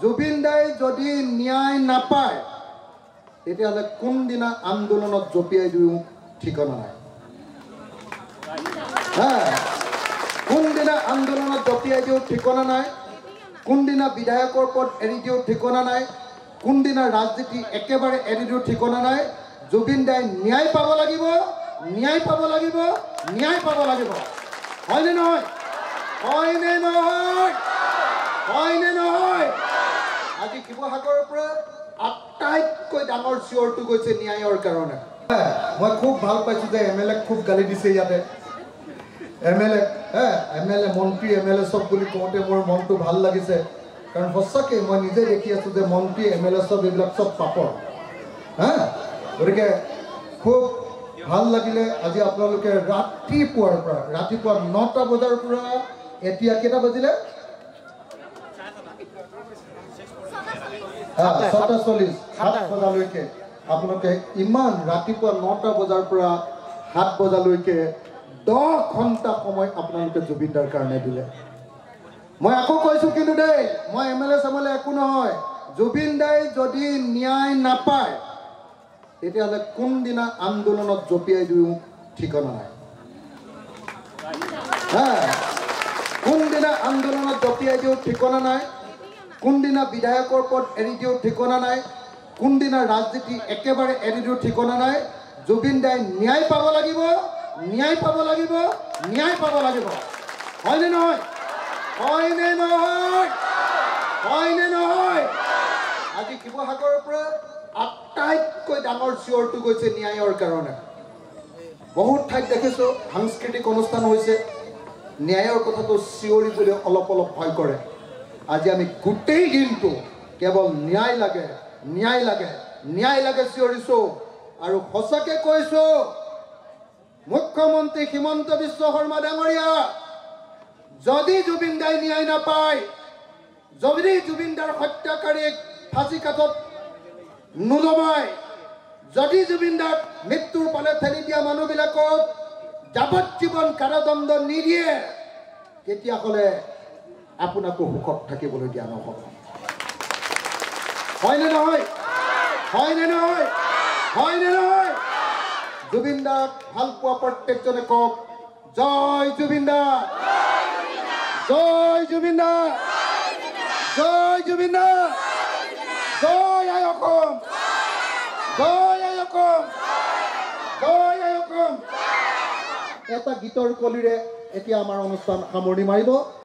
জুবিন দাই যদি ন্যায় নাপায় তেতিয়াহ'লে কোনদিনা আন্দোলনত জঁপিয়াই দিওঁ ঠিকনা নাই। কোনদিনা আন্দোলনত জঁপিয়াই দিওঁ ঠিকনা নাই, কোনদিনা বিধায়কৰ পদ এৰি দিওঁ ঠিকনা নাই, কোনদিনা ৰাজনীতি একেবাৰে এৰি দিওঁ ঠিকনা নাই। জুবিন দাই ন্যায় পাব লাগিব, ন্যায় পাব লাগিব, ন্যায় পাব লাগিব। হয়নে নহয়? হয়নে নহয়? হয়নে নহয়? আজি শিৱসাগৰৰ পৰা আটাইতকৈ ডাঙৰ চিঞৰটো গৈছে ন্যায়ৰ কাৰণে। মই খুব ভাল পাইছোঁ যে MLA খুব গালি দিছে ইয়াতে। MLA মন্ত্ৰী MLA চব বুলি কওঁতে মোৰ মনটো ভাল লাগিছে, কাৰণ সঁচাকৈ মই নিজে দেখি আছোঁ যে মন্ত্ৰী MLA চব এইবিলাক চব পাপৰ। গতিকে খুব ভাল লাগিলে আজি আপোনালোকে ৰাতিপুৱা 9টা বজাৰ পৰা এতিয়া কেইটা বাজিলে? 6:40 7 বজালৈকে আপোনালোকে ইমান ৰাতিপুৱা 9টা বজাৰ পৰা 7 বজালৈকে 10 ঘণ্টা সময় আপোনালোকে জুবিন দাৰ কাৰণে দিলে। মই আকৌ কৈছোঁ কিন্তু দেই, মই MLA একো নহয়। জুবিন দাই যদি ন্যায় নাপায় তেতিয়াহ'লে কোনদিনা আন্দোলনত জঁপিয়াই দিওঁ ঠিকনা নাই। কোনদিনা আন্দোলনত জঁপিয়াই দিওঁ ঠিকনা নাই, কোনদিনা বিধায়কৰ পদ এৰি দিওঁ ঠিকনা নাই, কোনদিনা ৰাজনীতি একেবাৰে এৰি দিওঁ ঠিকনা নাই। জুবিন দাই ন্যায় পাব লাগিব, ন্যায় পাব লাগিব, ন্যায় পাব লাগিব। হয়নে নহয়? হয়নে নহয়? হয়নে নহয়? আজি শিৱসাগৰৰ পৰা আটাইতকৈ ডাঙৰ চিঞৰটো গৈছে ন্যায়ৰ কাৰণে। বহুত ঠাইত দেখিছোঁ সাংস্কৃতিক অনুষ্ঠান হৈছে, ন্যায়ৰ কথাটো চিঞৰিবলৈ অলপ ভয় কৰে। আজি আমি গোটেই দিনটো কেৱল ন্যায় লাগে, ন্যায় লাগে, ন্যায় লাগে চিঞৰিছোঁ। আৰু সঁচাকৈ কৈছোঁ, মুখ্যমন্ত্ৰী হিমন্ত বিশ্ব শৰ্মা ডাঙৰীয়া, যদি জুবিন দাই ন্যায় নাপায়, যদি জুবিন দাৰ হত্যাকাৰীক ফাঁচি কাঠত নোলমায়, যদি জুবিন দাক মৃত্যুৰ পালে ঠেলি দিয়া মানুহবিলাকক যাৱজ্জীৱন কাৰাদণ্ড নিদিয়ে, তেতিয়াহ'লে আপোনাকো সুখত থাকিবলৈ দিয়া নহ'ব। হয়নে নহয়? হয়নে নহয়? হয়নে নহয়? জুবিন দাক ভাল পোৱা প্ৰত্যেকজনে কওক, জয় জুবিন দা, জয় জুবিন দা, জয় জুবিন দা, জয় আই অসম, জয় আই অসম, জয় আই অসম। এটা গীতৰ কলিৰে এতিয়া আমাৰ অনুষ্ঠান সামৰণি মাৰিব।